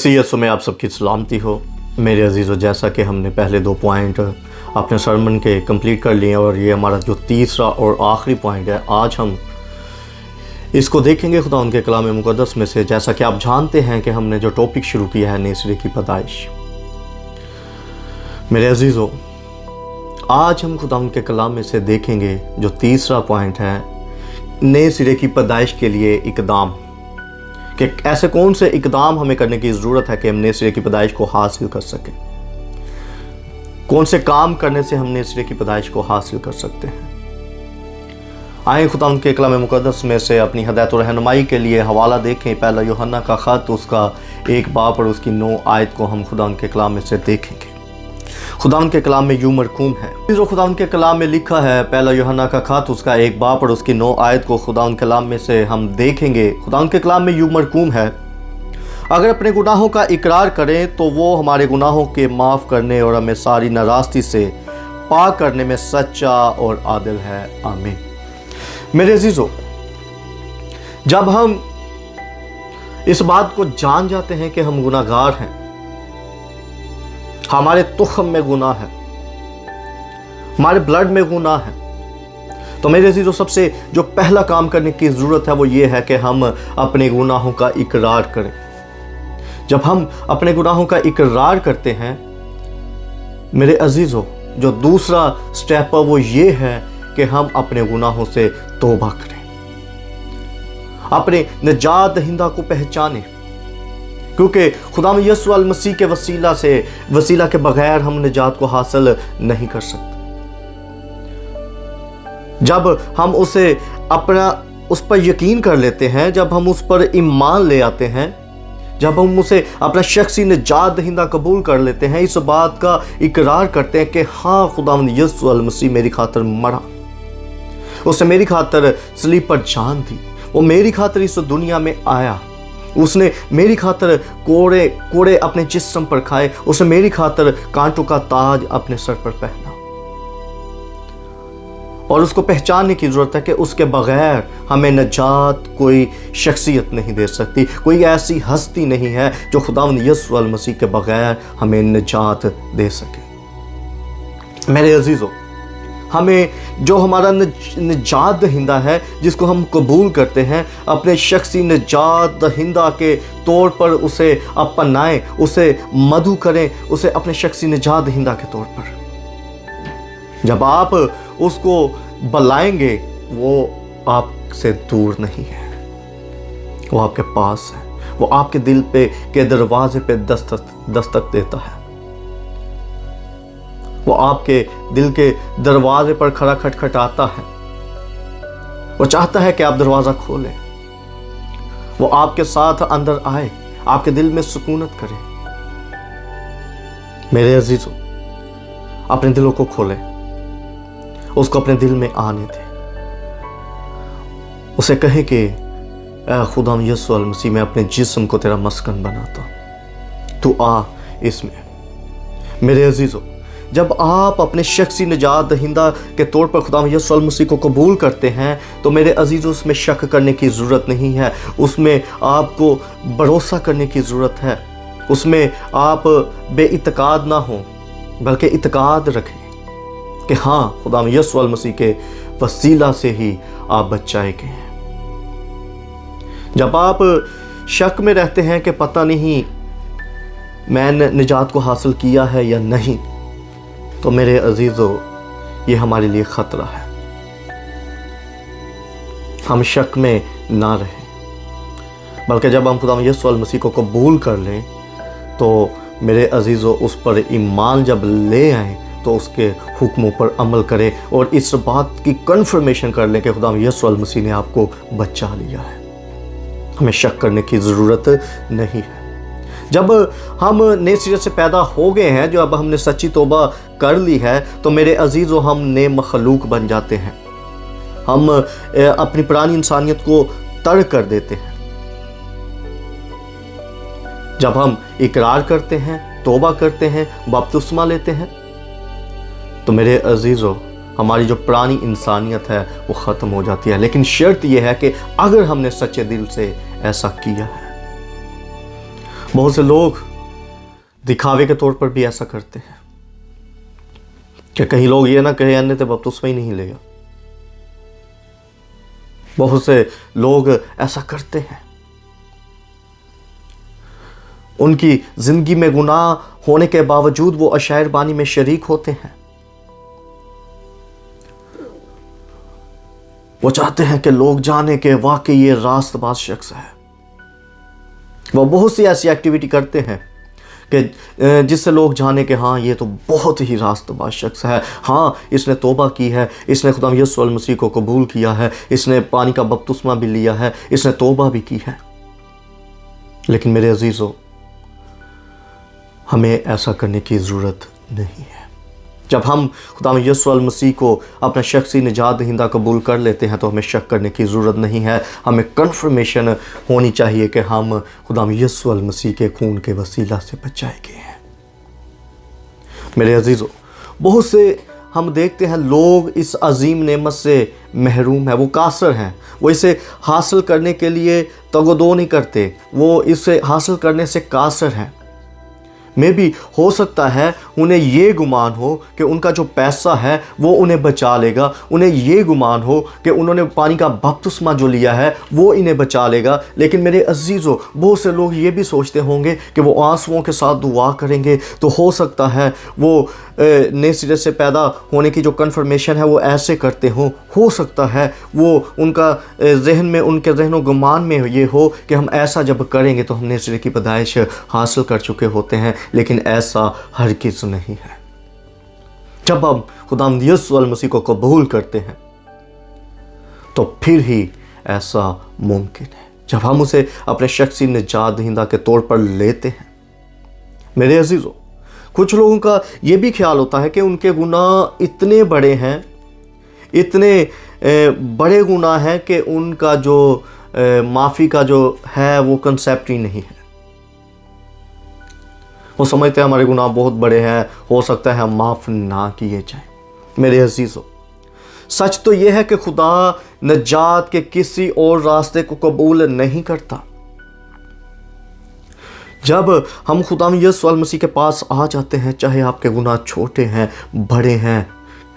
मसीह यीशु में आप सबकी सलामती हो मेरे अजीज़ों। जैसा कि हमने पहले 2 पॉइंट अपने सरमन के कंप्लीट कर लिए और ये हमारा जो तीसरा और आखिरी पॉइंट है, आज हम इसको देखेंगे खुदा उनके कलाम मुक़द्दस में से। जैसा कि आप जानते हैं कि हमने जो टॉपिक शुरू किया है नए सिरे की पैदाइश। मेरे अजीज़ों, आज हम खुदा उनके कलाम में से देखेंगे जो तीसरा पॉइंट है, नए सिरे की पैदाइश के लिए इक़दाम, कि ऐसे कौन से इक़दाम हमें करने की ज़रूरत है कि हम नए सिरे की पैदाइश को हासिल कर सकें। कौन से काम करने से हम नए सिरे की पैदाइश को हासिल कर सकते हैं। आए खुदा उनके कलाम मुक़द्दस में से अपनी हिदायत और रहनुमाई के लिए हवाला देखें। पहला यूहन्ना का ख़त, उसका 1 बाब और उसकी 9 आयत को हम खुदा उनके कलाम में से देखेंगे। खुदा उनके कलाम में यूँ मरकूम है, जो खुदा उनके कलाम में लिखा है। पहला यूहन्ना का ख़त, उसका 1 बाब और उसकी 9 आयत को खुदा उनके कलाम में से हम देखेंगे। खुदा उनके कलाम में यूँ मरकूम है, अगर अपने गुनाहों का इकरार करें तो वो हमारे गुनाहों के माफ़ करने और हमें सारी नाराज़गी से पाक करने में सच्चा और आदिल है। आमीन। मेरे अजीज़ों, जब हम इस बात को जान जाते हैं कि हम गुनाहगार हैं, हमारे तुख़्म में गुनाह है, हमारे ब्लड में गुनाह है, तो मेरे अजीज़ों सबसे जो पहला काम करने की ज़रूरत है वो ये है कि हम अपने गुनाहों का इकरार करें। जब हम अपने गुनाहों का इकरार करते हैं मेरे अजीज़ों, जो दूसरा स्टेप है वो ये है कि हम अपने गुनाहों से तौबा करें, अपने निजात दहिंदा को पहचानें, क्योंकि खुदा यीशु अल मसीह के वसीला के बगैर हम निजात को हासिल नहीं कर सकते। जब हम उस पर यकीन कर लेते हैं, जब हम उस पर ईमान ले आते हैं, जब हम उसे अपना शख्सी निजात दहिंदा कबूल कर लेते हैं, इस बात का इकरार करते हैं कि हाँ, खुदा यीशु अल मसीह मेरी खातिर मरा, उसने मेरी खातिर सलीब पर जान दी, वो मेरी खातिर इस दुनिया में आया, उसने मेरी खातिर कोड़े अपने जिस्म पर खाए, उसने मेरी खातिर कांटों का ताज अपने सर पर पहना। और उसको पहचानने की ज़रूरत है कि उसके बगैर हमें नजात कोई शख्सियत नहीं दे सकती, कोई ऐसी हस्ती नहीं है जो खुदावंद यीशु अल मसीह के बगैर हमें नजात दे सके। मेरे अजीज़ों, हमें जो हमारा निजात दहिंदा है, जिसको हम कबूल करते हैं, अपने शख्सी निजात दहिंदा के तौर पर उसे अपनाएं, उसे मधु करें, उसे अपने शख्सी निजात दहिंदा के तौर पर। जब आप उसको बुलाएंगे, वो आपसे दूर नहीं है, वो आपके पास है, वो आपके दिल के दरवाजे पे दस्तक देता है, वो आपके दिल के दरवाजे पर खड़ा खटखटाता है, वो चाहता है कि आप दरवाज़ा खोलें, वो आपके साथ अंदर आए, आपके दिल में सुकूनत करे। मेरे अजीज़ों, अपने दिलों को खोलें, उसको अपने दिल में आने दें, उसे कहें कि ऐ खुदा यीशु अल मसीह, मैं अपने जिस्म को तेरा मस्कन बनाता हूँ, तू आ इसमें। मेरे अजीज़ों, जब आप अपने शख्सी निजात दहिंदा के तौर पर खुदा यीशु अल मसीह को कबूल करते हैं, तो मेरे अजीज़ों उसमें शक करने की ज़रूरत नहीं है, उसमें आपको भरोसा करने की ज़रूरत है, उसमें आप बेइत्काद ना हो, बल्कि इत्काद रखें कि हाँ, खुदा यीशु अल मसीह के वसीला से ही आप बचाए गए हैं। जब आप शक में रहते हैं कि पता नहीं मैंने निजात को हासिल किया है या नहीं, तो मेरे अजीज़ों ये हमारे लिए ख़तरा है। हम शक में ना रहें, बल्कि जब हम खुदा यीशु अल मसीह को कबूल कर लें, तो मेरे अजीज़ों उस पर ईमान जब ले आएँ तो उसके हुक्मों पर अमल करें और इस बात की कन्फर्मेशन कर लें कि खुदा यीशु अल मसीह ने आपको बचा लिया है। हमें शक करने की ज़रूरत नहीं है। जब हम नए सिरे से पैदा हो गए हैं, जो अब हमने सच्ची तौबा कर ली है, तो मेरे अजीज़ों हम नए मखलूक बन जाते हैं। हम अपनी पुरानी इंसानियत को तर्क कर देते हैं। जब हम इकरार करते हैं, तौबा करते हैं, बपतिस्मा लेते हैं, तो मेरे अजीज़ों हमारी जो पुरानी इंसानियत है वो ख़त्म हो जाती है। लेकिन शर्त यह है कि अगर हमने सच्चे दिल से ऐसा किया है, बहुत से लोग दिखावे के तौर पर भी ऐसा करते हैं कि कहीं लोग ये ना कहे अन्य तो बपतिस्मा ही नहीं लेगा। बहुत से लोग ऐसा करते हैं, उनकी जिंदगी में गुनाह होने के बावजूद वो अशायर बानी में शरीक होते हैं। वो चाहते हैं कि लोग जाने कि वाकई ये रास्तबाज शख्स है। वो बहुत सी ऐसी एक्टिविटी करते हैं कि जिससे लोग जाने कि हाँ ये तो बहुत ही रास्तबाज शख्स है, हाँ इसने तौबा की है, इसने खुदा यीशु मसीह को कबूल किया है, इसने पानी का बपतिस्मा भी लिया है, इसने तौबा भी की है। लेकिन मेरे अजीज़ों, हमें ऐसा करने की ज़रूरत नहीं है। जब हम खुदा यीशु मसीह को अपना शख्सी निजात दहिंदा कबूल कर लेते हैं तो हमें शक करने की ज़रूरत नहीं है। हमें कन्फर्मेशन होनी चाहिए कि हम खुदा यीशु मसीह के खून के वसीला से बचाए गए हैं। मेरे अजीज़ों, बहुत से हम देखते हैं लोग इस अजीम नेमत से महरूम है, वो कासर हैं, वो इसे हासिल करने के लिए तगोदो नहीं करते, वो इसे हासिल करने से कासर हैं। में भी हो सकता है उन्हें ये गुमान हो कि उनका जो पैसा है वो उन्हें बचा लेगा, उन्हें ये गुमान हो कि उन्होंने पानी का बपतिस्मा जो लिया है वो इन्हें बचा लेगा। लेकिन मेरे अजीज़ों, बहुत से लोग ये भी सोचते होंगे कि वो आंसुओं के साथ दुआ करेंगे तो हो सकता है वो नए सिरे से पैदा होने की जो कन्फर्मेशन है वो ऐसे करते हों। हो सकता है वो उनका जहन में, उनके जहनो गुमान में ये हो कि हम ऐसा जब करेंगे तो हम नए सिरे की पैदाइश हासिल कर चुके होते हैं। लेकिन ऐसा हरगिज़ नहीं है। जब हम खुदा यीशु मसीह को कबूल करते हैं तो फिर ही ऐसा मुमकिन है, जब हम उसे अपने शख्सी निजात दहिंदा के तौर पर लेते हैं। मेरे अजीज़ों, कुछ लोगों का ये भी ख्याल होता है कि उनके गुनाह इतने बड़े हैं, इतने बड़े गुनाह हैं कि उनका जो माफ़ी का जो है वो कंसेप्ट ही नहीं है। वो समझते हैं हमारे गुनाह बहुत बड़े हैं, हो सकता है हम माफ़ ना किए जाएं। मेरे अजीज़ों, सच तो यह है कि खुदा नजात के किसी और रास्ते को कबूल नहीं करता। जब हम खुदा यीशु मसीह के पास आ जाते हैं, चाहे आपके गुनाह छोटे हैं, बड़े हैं,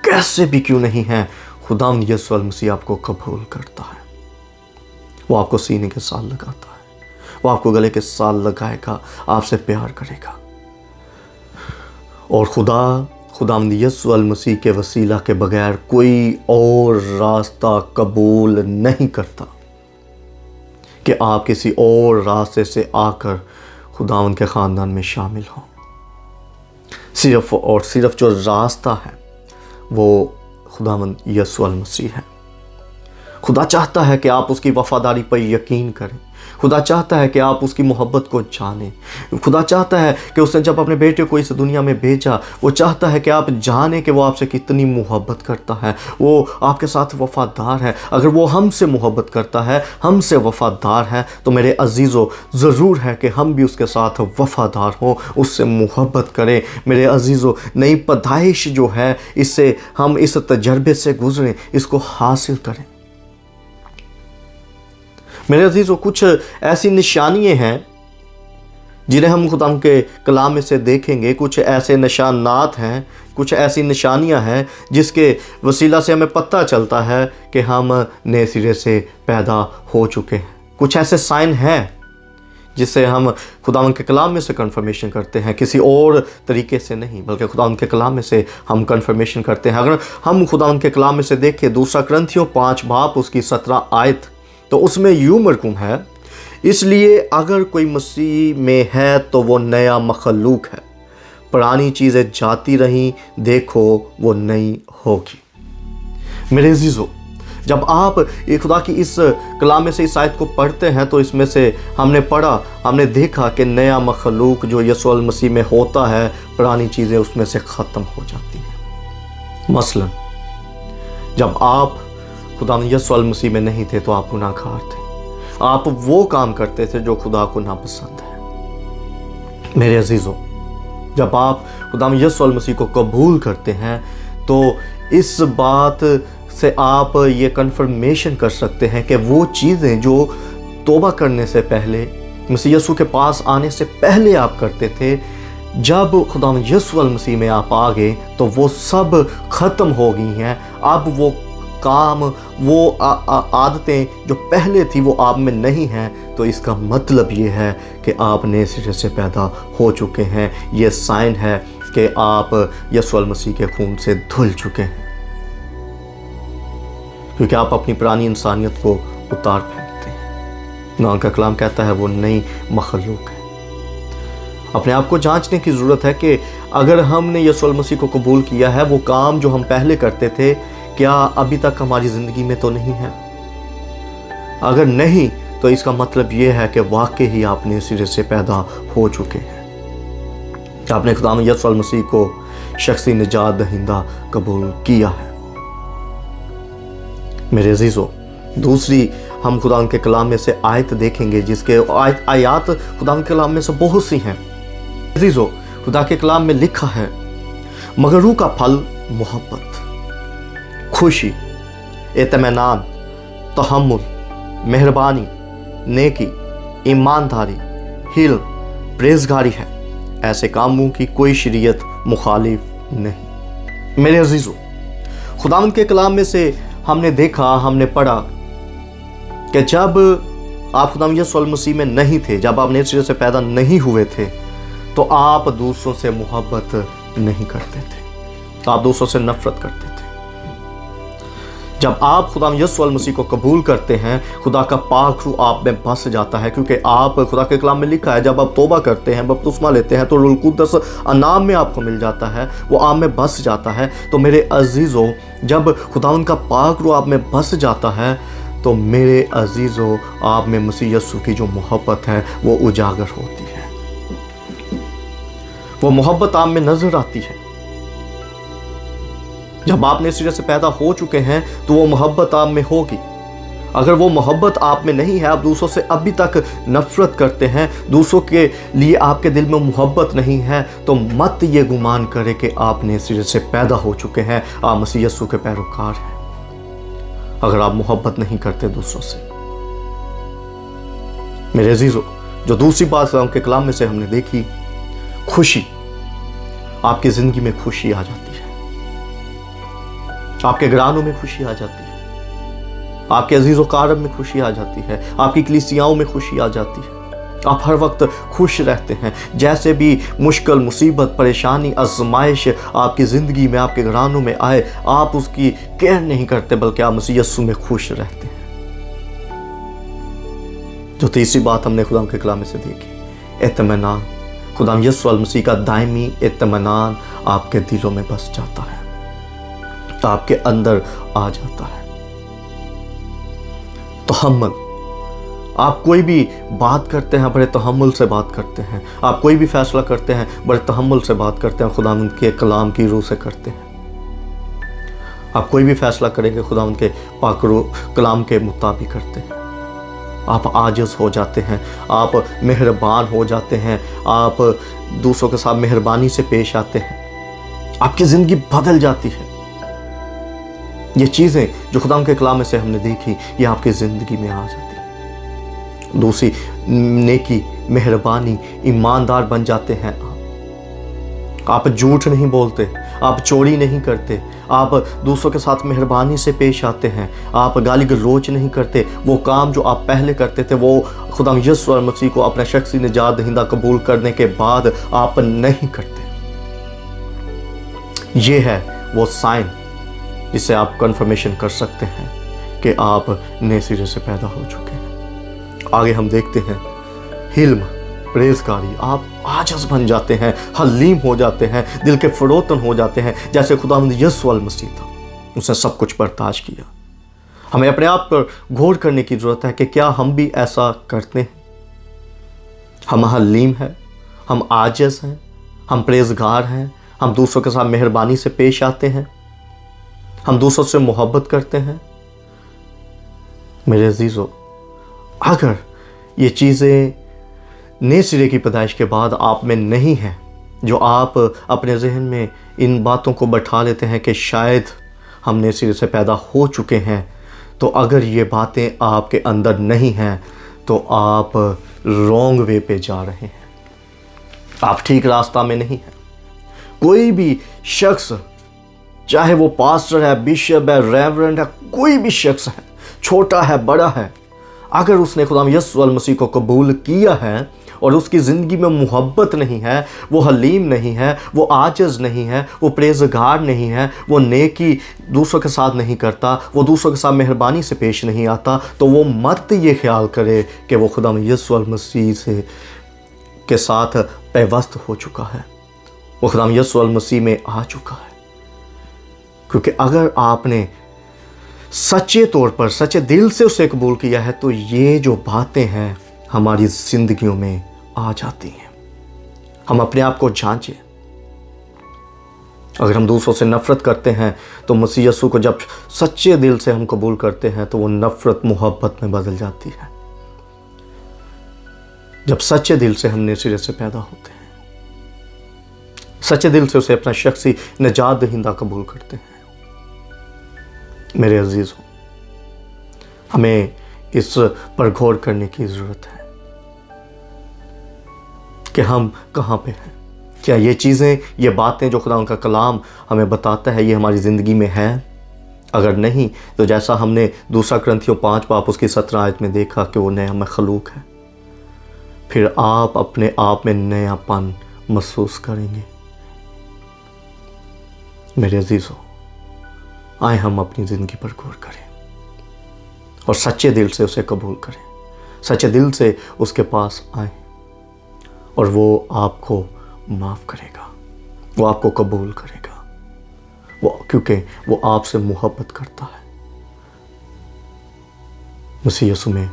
कैसे भी क्यों नहीं हैं, खुदा यीशु मसीह आपको कबूल करता है। वो आपको सीने के साथ लगाता है, वो आपको गले के साथ लगाएगा, आपसे प्यार करेगा। और खुदा यीशु मसीह के वसीला के बगैर कोई और रास्ता कबूल नहीं करता कि आप किसी और रास्ते से आकर खुदावंद के ख़ानदान में शामिल हों। सिर्फ़ और सिर्फ जो रास्ता है वो खुदावंद यीशु मसीह है। खुदा चाहता है कि आप उसकी वफ़ादारी पर यकीन करें। खुदा चाहता है कि आप उसकी मोहब्बत को जानें। खुदा चाहता है कि उसने जब अपने बेटे को इस दुनिया में भेजा, वो चाहता है कि आप जानें कि वो आपसे कितनी मोहब्बत करता है, वो आपके साथ वफ़ादार है। अगर वो हमसे मोहब्बत करता है, हमसे वफ़ादार है, तो मेरे अजीज़ों, ज़रूर है कि हम भी उसके साथ वफ़ादार हों, उससे मोहब्बत करें। मेरे अजीज़ों, नई पैदाइश जो है, इससे हम इस तजर्बे से गुज़रें, इसको हासिल करें। मेरे अजीज़ों, कुछ ऐसी निशानियाँ हैं जिन्हें हम खुदा के कलाम में से देखेंगे। कुछ ऐसे निशानात हैं, कुछ ऐसी निशानियाँ हैं जिसके वसीला से हमें पता चलता है कि हम नए सिरे से पैदा हो चुके हैं। कुछ ऐसे साइन हैं जिससे हम खुदा के कलाम में से कन्फर्मेशन करते हैं, किसी और तरीके से नहीं, बल्कि खुदा के कलाम में से हम कन्फर्मेशन करते हैं। अगर हम खुदा के कलाम में से देखें, 2 कुरिन्थियों 5 बाब उसकी 17 आयत, तो उसमें यूँ मरकूम है, इसलिए अगर कोई मसीह में है तो वो नया मखलूक है, पुरानी चीज़ें जाती रहीं, देखो वो नई होगी। मेरे अजीज़ों, जब आप ये खुदा की इस कलाम में से इस आयत को पढ़ते हैं तो इसमें से हमने देखा कि नया मखलूक जो यीशु मसीह में होता है, पुरानी चीज़ें उसमें से ख़त्म हो जाती हैं। मसलन जब आप खुदा यीशु मसीह में नहीं थे तो आप गुनाहगार थे, आप वो काम करते थे जो खुदा को नापसंद है। मेरे अजीज़ों, जब आप खुदा यीशु मसीह को कबूल करते हैं तो इस बात से आप ये कन्फर्मेशन कर सकते हैं कि वो चीज़ें जो तौबा करने से पहले मसीह यीशु के पास आने से पहले आप करते थे, जब खुदा यीशु मसीह में आप आ गए तो वो सब ख़त्म हो गई हैं। अब वो काम, वो आदतें जो पहले थी वो आप में नहीं हैं। तो इसका मतलब ये है कि आप नए सिरे से पैदा हो चुके हैं। ये साइन है कि आप यीशु मसीह के खून से धुल चुके हैं, क्योंकि आप अपनी पुरानी इंसानियत को उतार फेंकते हैं। खुदा का कलाम कहता है वो नई मखलूक है। अपने आप को जांचने की ज़रूरत है कि अगर हमने यीशु मसीह को कबूल किया है, वो काम जो हम पहले करते थे क्या अभी तक हमारी ज़िंदगी में तो नहीं है। अगर नहीं तो इसका मतलब ये है कि वाकई ही आप नए सिरे से पैदा हो चुके हैं। आपने खुदा यीशु मसीह को शख्सी निजात दहिंदा कबूल किया है। मेरे अजीज़ों, दूसरी हम खुदा के कलाम में से आयत देखेंगे, जिसके आयात खुदा के कलाम में से बहुत सी हैं। अजीज़ों, खुदा के कलाम में लिखा है, मगर रूह का फल मोहब्बत, खुशी, इत्मीनान, तहम्मुल, मेहरबानी, नेकी, ईमानदारी, हिल्म, परहेज़गारी है। ऐसे कामों की कोई शरीयत मुखालिफ नहीं। मेरे अजीज़ों, खुदावंद के कलाम में से हमने देखा, हमने पढ़ा कि जब आप खुदा यीशु मसीह में नहीं थे, जब आप नए सिरे से पैदा नहीं हुए थे, तो आप दूसरों से मोहब्बत नहीं करते थे, आप दूसरों से नफरत करते थे। जब आप खुदा यीशु मसीह को कबूल करते हैं, खुदा का पाक रूह आप में बस जाता है, क्योंकि आप खुदा के कलाम में लिखा है, जब आप तौबा करते हैं, बपतिस्मा लेते हैं, तो रूहुल कुद्दस अनाम में आपको मिल जाता है, वो आप में बस जाता है। तो मेरे अजीज़ों, जब खुदावंद का पाक रूह आप में बस जाता है, तो मेरे अजीज़ों, आप में मसीह यीशु की जो मोहब्बत है वो उजागर होती है, वो मोहब्बत आप में नजर आती है। जब आप नए सिरे से पैदा हो चुके हैं तो वो मोहब्बत आप में होगी। अगर वो मोहब्बत आप में नहीं है, आप दूसरों से अभी तक नफरत करते हैं, दूसरों के लिए आपके दिल में मोहब्बत नहीं है, तो मत ये गुमान करें कि आप नए सिरे से पैदा हो चुके हैं, आप मसीह यीशु के पैरोकार हैं। अगर आप मोहब्बत नहीं करते दूसरों से। मेरे अजीजों, जो दूसरी बात उनके कलाम में से हमने देखी, खुशी, आपकी जिंदगी में खुशी आ जाती है, आपके घरानों में खुशी आ जाती है, आपके अजीज़ व कारब में खुशी आ जाती है, आपकी कलीसियाओं में खुशी आ जाती है। आप हर वक्त खुश रहते हैं। जैसे भी मुश्किल, मुसीबत, परेशानी, आजमाइश आपकी ज़िंदगी में, आपके घरानों में आए, आप उसकी केयर नहीं करते, बल्कि आप मसीह यीशु में खुश रहते हैं। जो तीसरी बात हमने खुदा के कलाम में से देखी, इत्मीनान, खुदा यीशु मसीह का दायमी इत्मीनान आपके दिलों में बस जाता है, आपके अंदर आ जाता है। तहम्मुल, आप कोई भी बात करते हैं बड़े तहम्मुल से बात करते हैं, आप कोई भी फैसला करते हैं बड़े तहम्मुल से बात करते हैं, खुदावंद के कलाम की रूह से करते हैं। आप कोई भी फैसला करेंगे खुदावंद के पाक कलाम के मुताबिक करते हैं। आप आजिज़ हो जाते हैं, आप मेहरबान हो जाते हैं, आप दूसरों के साथ मेहरबानी से पेश आते हैं, आपकी ज़िंदगी बदल जाती है। ये चीज़ें जो खुदा के कलाम में से हमने देखी, ये आपकी ज़िंदगी में आ जाती है। दूसरी, नेकी, मेहरबानी, ईमानदार बन जाते हैं आप झूठ नहीं बोलते, आप चोरी नहीं करते, आप दूसरों के साथ मेहरबानी से पेश आते हैं, आप गाली गलौज नहीं करते। वो काम जो आप पहले करते थे, वो खुदा यीशु मसीह को अपना शख्सी निजात दहिंदा कबूल करने के बाद आप नहीं करते। ये है वो साइन जिससे आप कंफर्मेशन कर सकते हैं कि आप नए सिरे से पैदा हो चुके हैं। आगे हम देखते हैं हिल्म, परहेज़गारी, आप आजिज़ बन जाते हैं, हलीम हो जाते हैं, दिल के फरोतन हो जाते हैं, जैसे खुदावंद यीशु मसीह था, उसने सब कुछ बर्दाश्त किया। हमें अपने आप पर गौर करने की ज़रूरत है कि क्या हम भी ऐसा करते हैं। हम हलीम हैं, हम आजिज़ हैं, हम परहेज़गार हैं, हम दूसरों के साथ मेहरबानी से पेश आते हैं, हम दूसरों से मोहब्बत करते हैं। मेरे अजीज़ों, अगर ये चीज़ें नए सिरे की पैदाइश के बाद आप में नहीं हैं, जो आप अपने जहन में इन बातों को बैठा लेते हैं कि शायद हम नए सिरे से पैदा हो चुके हैं, तो अगर ये बातें आपके अंदर नहीं हैं तो आप रॉन्ग वे पे जा रहे हैं, आप ठीक रास्ता में नहीं हैं। कोई भी शख्स, चाहे वो पास्टर है, बिशप है, रेवरेंड है, कोई भी शख्स है, छोटा है, बड़ा है, अगर उसने खुदा यीशु मसीह को कबूल किया है और उसकी ज़िंदगी में मोहब्बत नहीं है, वो हलीम नहीं है, वो आजिज़ नहीं है, वो परहेज़गार नहीं है, वो नेकी दूसरों के साथ नहीं करता, वो दूसरों के साथ मेहरबानी से पेश नहीं आता, तो वो मत ये ख्याल करे कि वो खुदा यीशु मसीह से के साथ पैवस्त हो चुका है, वो खुदा यीशु मसीह में आ चुका है। क्योंकि अगर आपने सच्चे तौर पर, सच्चे दिल से उसे कबूल किया है, तो ये जो बातें हैं हमारी ज़िंदगियों में आ जाती हैं। हम अपने आप को जांचें। अगर हम दूसरों से नफ़रत करते हैं तो मसीह यीशु को जब सच्चे दिल से हम कबूल करते हैं तो वो नफ़रत मोहब्बत में बदल जाती है। जब सच्चे दिल से हम नए सिरे से पैदा होते हैं, सच्चे दिल से उसे अपना शख्सी निजात दहिंदा कबूल करते हैं। मेरे अजीज़ों, हमें इस पर गौर करने की ज़रूरत है कि हम कहाँ पे हैं। क्या ये चीज़ें, ये बातें जो खुदा उनका कलाम हमें बताता है, ये हमारी ज़िंदगी में है? अगर नहीं तो जैसा हमने दूसरा कुरिन्थियों 5 बाब उसकी 17 आयत में देखा कि वो नया मखलूक है, फिर आप अपने आप में नयापन महसूस करेंगे। मेरे अजीज़ों, आए हम अपनी ज़िंदगी पर गौर करें और सच्चे दिल से उसे कबूल करें, सच्चे दिल से उसके पास आए और वो आपको माफ़ करेगा, वो आपको कबूल करेगा, वो क्योंकि वो आपसे मोहब्बत करता है। मसीह यीशु में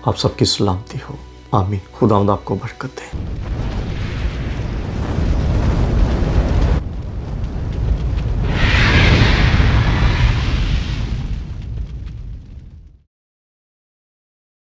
आप सबकी सलामती हो। आमीन। खुदावंद आपको बरकत दे।